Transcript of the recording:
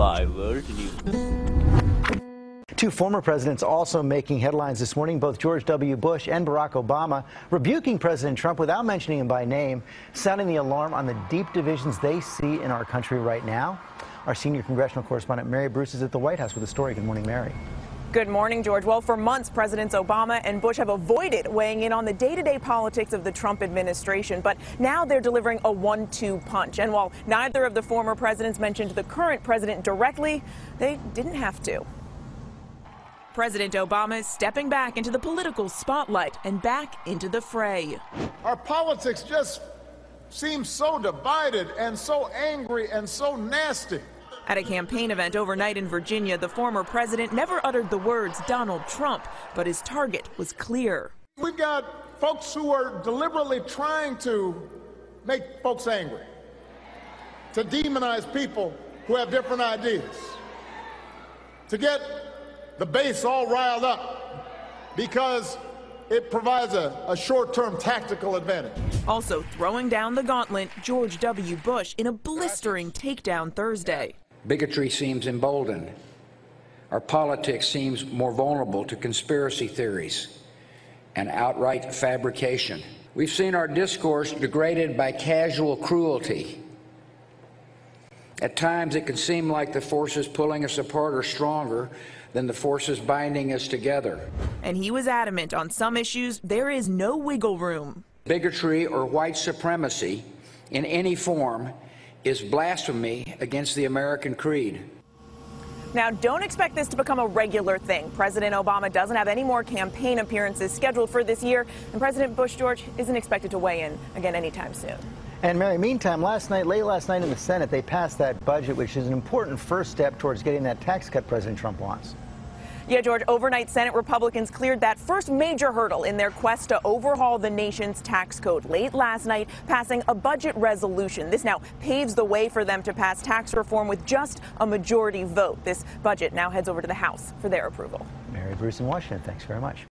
5 World News. Two former presidents also making headlines this morning, both George W. Bush and Barack Obama, rebuking President Trump without mentioning him by name, sounding the alarm on the deep divisions they see in our country right now. Our senior congressional correspondent Mary Bruce is at the White House with a story. Good morning, Mary. Good morning, George. Well, for months, Presidents Obama and Bush have avoided weighing in on the day-to-day politics of the Trump administration, but now they're delivering a 1-2 punch. And while neither of the former presidents mentioned the current president directly, they didn't have to. President Obama is stepping back into the political spotlight and back into the fray. Our politics just seem so divided and so angry and so nasty. At a campaign event overnight in Virginia, the former president never uttered the words Donald Trump, but his target was clear. We've got folks who are deliberately trying to make folks angry, to demonize people who have different ideas, to get the base all riled up because it provides a short-term tactical advantage. Also throwing down the gauntlet, George W. Bush in a blistering takedown Thursday. Bigotry seems emboldened. Our politics seems more vulnerable to conspiracy theories and outright fabrication. We've seen our discourse degraded by casual cruelty. At times it can seem like the forces pulling us apart are stronger than the forces binding us together. And he was adamant on some issues there is no wiggle room. Bigotry or white supremacy in any form is blasphemy against the American creed. Now, don't expect this to become a regular thing. President Obama doesn't have any more campaign appearances scheduled for this year, and President Bush, George, isn't expected to weigh in again anytime soon. And Mary, meantime, late last night in the Senate, they passed that budget, which is an important first step towards getting that tax cut President Trump wants. Yeah, George, overnight Senate Republicans cleared that first major hurdle in their quest to overhaul the nation's tax code late last night, passing a budget resolution. This now paves the way for them to pass tax reform with just a majority vote. This budget now heads over to the House for their approval. Mary Bruce in Washington, thanks very much.